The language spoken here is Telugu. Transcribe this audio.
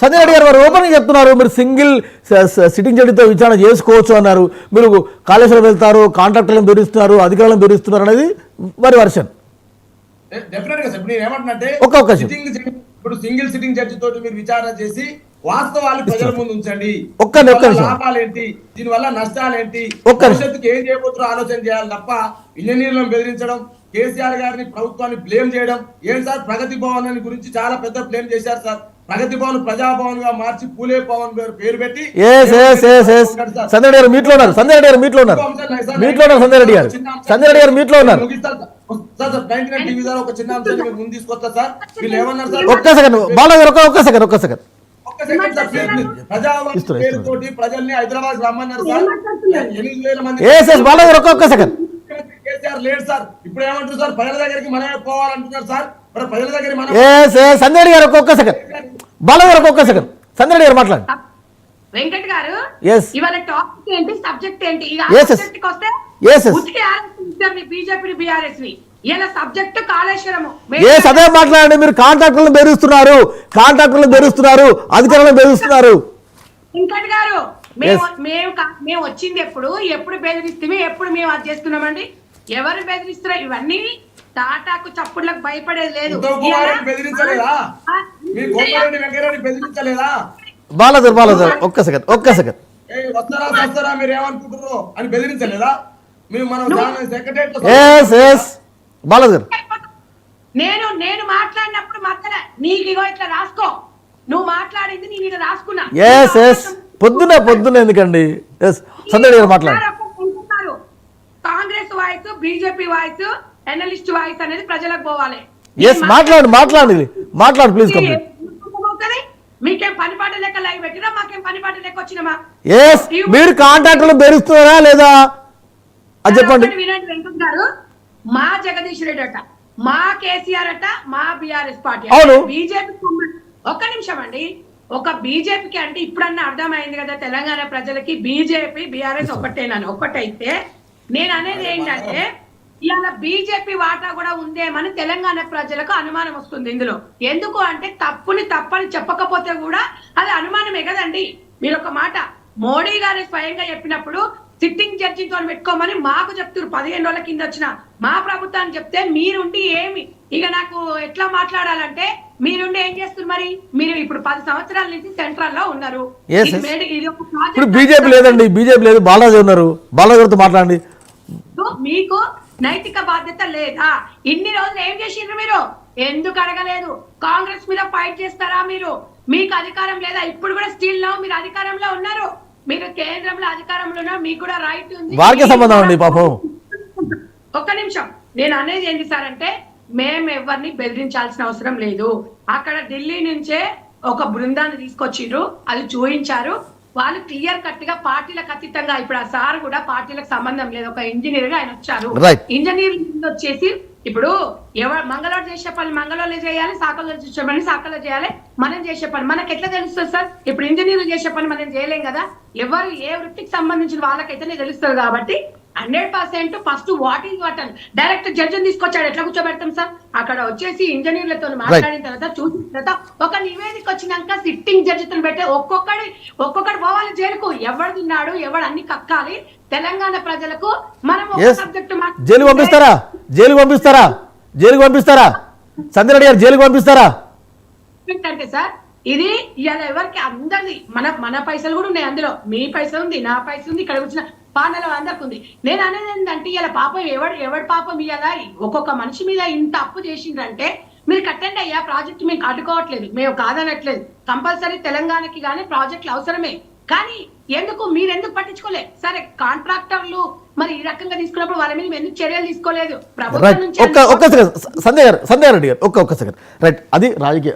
సంజయ్ రెడ్డి గారు ఓపెన్ చెప్తున్నారు, మీరు సింగిల్ సిట్టింగ్ జడ్జితో విచారణ చేసుకోవచ్చు అన్నారు. మీరు కాళేశ్వరం వెళ్తారు, కాంట్రాక్టర్లను బెదిరిస్తున్నారు, అధికారులను బెదిరిస్తున్నారు అనేది మరి వర్షన్. డెఫినెట్ గా ఇప్పుడు నేను ఏమంటున్నట్టే ఇప్పుడు సింగిల్ సిట్టింగ్ జడ్జి తోటి మీరు విచారణ చేసి వాస్తవాలు ప్రజల ముందు ఉంచండి. లాభాలేంటి, దీనివల్ల నష్టాలేంటి, భవిష్యత్తుకి ఏం చేయబోతున్నా ఆలోచన చేయాలి తప్ప ఇంజనీర్లను బెదిరించడం, కేసీఆర్ గారిని ప్రభుత్వాన్ని బ్లేమ్ చేయడం. ఏం సార్ ప్రగతి భవన్ గురించి చాలా పెద్ద బ్లేమ్ చేశారు సార్. ప్రగతి భవన్ ప్రజాభవన్ గా మార్చి పూలే భవన్ పేరు పెట్టి సంజయ్ రెడ్డి గారు మీట్లో ఉన్నారు. సంజయ్ రెడ్డి గారు మీట్లో ఉన్నారు. సంజయ్ రెడ్డి గారు మీట్లో ఉన్నారు. టీవీ ద్వారా ఒక చిన్న అంశాన్ని ముందు తీసుకొస్తా సార్. వీళ్ళు ఏమన్నారు సార్? ఒక్క సెకండ్ బాలా గారు, ఒక్క సెకండ్ పేరుతోటి ప్రజల్ని హైదరాబాద్ రమ్మన్నారు సార్. 8,000 మంది కేసీఆర్ లేడు సార్. ఇప్పుడు ఏమంటారు సార్? ప్రజల దగ్గరికి మనమే పోవాలంటున్నారు సార్. ప్రజల దగ్గర సంజయ్ రెడ్డి గారు ఒక్క సెకండ్, బాలా గారు ఒక్క సెకండ్, సంజయ్ రెడ్డి గారు మాట్లాడండి. వెంకట్ గారు ఇవాళ టాపిక్ ఏంటి, సబ్జెక్ట్ ఏంటి? బీజేపీ బీఆర్ఎస్ ఇలా సబ్జెక్ట్ కాళేశ్వరము. అదే మాట్లాడండి. మీరు కాంట్రాక్టర్లను బెదిరిస్తున్నారు, అధికారులను బెదిరిస్తున్నారు. వెంకట్ గారు మేము వచ్చింది ఎప్పుడు బెదిరిస్తే ఎప్పుడు మేము అది చేస్తున్నామండి? ఎవరు బెదిరిస్తున్నారు? ఇవన్నీ టాటాకు చప్పుడులకు భయపడేది లేదు. బాలాజర్ ఒక్క సెకండ్ వస్తారా మీరు ఏమనుకుంటారు అని బెదిరించలేదా? బాలాజర్ నేను మాట్లాడినప్పుడు మాత్రం నీకు ఇగో ఇట్లా రాసుకో, నువ్వు మాట్లాడింది నేను ఇలా రాసుకున్నా. పొద్దున ఎందుకండి? సంజయ్ గారు మాట్లాడారు. Congress voice, BJP voice, analyst voice అనేది ప్రజలకు పోవాలి. మాట్లాడు ప్లీజ్. మీకేం పనిపాట లెక్క లైవ్ పెట్టినా, మాకేం పనిపాట లెక్క వచ్చినామా? మీరు కాంట్రాక్టర్లు బెదిరిస్తున్నారా లేదా అది చెప్పండి. వినండి వెంకట్ గారు, మా జగదీష్ రెడ్డి అట, మా కేసీఆర్ అట, మా బీఆర్ఎస్ పార్టీ, బీజేపీ. ఒక్క నిమిషం అండి. ఒక బీజేపీకి అంటే ఇప్పుడన్నా అర్థమైంది కదా తెలంగాణ ప్రజలకి, బీజేపీ బీఆర్ఎస్ ఒక్కటైతే నేను అనేది ఏంటంటే ఇవాళ బీజేపీ వాటా కూడా ఉందేమని తెలంగాణ ప్రజలకు అనుమానం వస్తుంది ఇందులో. ఎందుకు అంటే తప్పని చెప్పకపోతే కూడా అది అనుమానమే కదండి. మీరు ఒక మాట మోడీ గారు స్వయంగా చెప్పినప్పుడు సిట్టింగ్ జడ్జితో పెట్టుకోమని మాకు చెప్తారు. 15 రోజుల కింద వచ్చిన మా ప్రభుత్వాన్ని చెప్తే మీరుండి ఏమి ఇక నాకు ఎట్లా మాట్లాడాలంటే మీరుండి ఏం చేస్తున్నారు? మరి మీరు ఇప్పుడు 10 సంవత్సరాల నుంచి సెంట్రల్ లో ఉన్నారు. బీజేపీ లేదండి, బీజేపీ లేదు, బాలాజీ ఉన్నారు. బాలాజీతో మాట్లాడండి. మీకు నైతిక బాధ్యత లేదా? ఇన్ని రోజులు ఏం చేసిండ్రు మీరు? ఎందుకు అడగలేదు? కాంగ్రెస్ మీద ఫైట్ చేస్తారా మీరు? మీకు అధికారం లేదా? ఇప్పుడు కూడా స్టిల్ లో మీరు అధికారంలో ఉన్నారు, మీరు కేంద్రంలో అధికారంలో ఉన్నారు, మీకు కూడా రైట్ ఉంది. వారికి సంబంధం అండి పాపం. ఒక్క నిమిషం, నేను అనేది ఏంటి సార్ అంటే మేము ఎవరిని బెదిరించాల్సిన అవసరం లేదు. అక్కడ ఢిల్లీ నుంచే ఒక బృందాన్ని తీసుకొచ్చిండ్రు, అది చూయించారు. వాళ్ళు క్లియర్ కట్ గా పార్టీలకు అతీతంగా, ఇప్పుడు ఆ సార్ కూడా పార్టీలకు సంబంధం లేదు, ఒక ఇంజనీర్ గా ఆయన వచ్చారు. ఇంజనీర్ వచ్చేసి ఇప్పుడు ఎవరు మంగళవారు చేసే పని మంగళవారు చేయాలి, సాకల్లో చేసే పని సాకల్లో చేయాలి. మనం చేసే పని మనకి ఎట్లా తెలుస్తుంది సార్? ఇప్పుడు ఇంజనీర్లు చేసే పని మనం చేయలేం కదా. ఎవరు ఏ వృత్తికి సంబంధించిన వాళ్ళకైతేనే తెలుస్తుంది. కాబట్టి 100% ఫస్ట్ వాట్ ఈజ్ వాట్ అని డైరెక్ట్ జడ్జిని తీసుకొచ్చాడు. ఎట్లా కూర్చోబెడతాం సార్? అక్కడ వచ్చేసి ఇంజనీర్లతో మాట్లాడిన తర్వాత చూసిన తర్వాత ఒక నివేదిక వచ్చినాక సిట్టింగ్ జడ్జితో పెట్టి ఒక్కొక్కడు పోవాలి జైలుకు. ఎవడు తిన్నాడు, ఎవడు అన్ని కక్కాలి. తెలంగాణ ప్రజలకు మనం ఒక సబ్జెక్ట్ జైలుకు పంపిస్తారా? సంజయ్ రెడ్డి గారు జైలుకు పంపిస్తారా? అంటే సార్ ఇది ఇవాళ ఎవరికి అందరిది మన పైసలు కూడా ఉన్నాయి అందులో. మీ పైసలు ఉంది, నా పైసలు ఉంది, ఇక్కడ వచ్చిన పానలో అందరికి ఉంది. నేను అనేది ఏంటంటే ఇలా పాపం ఎవడి పాపం ఇయ్యాలా? ఒక్కొక్క మనిషి మీద ఇంత అప్పు చేసిండ్రంటే మీరు కట్టండి అయ్యా. ప్రాజెక్ట్ మేము అడ్డుకోవట్లేదు, మేము కాదనట్లేదు. కంపల్సరీ తెలంగాణకి కానీ ప్రాజెక్టులు అవసరమే. కానీ మీరెందుకు పట్టించుకోలేదు? సరే కాంట్రాక్టర్లు మరి ఈ రకంగా తీసుకున్నప్పుడు వాళ్ళ మీద ఎందుకు చర్యలు తీసుకోలేదు? ప్రభుత్వం నుంచి సంజయ్ రెడ్డి గారు ఒక్క సెకండ్ రైట్. అది రాజకీయ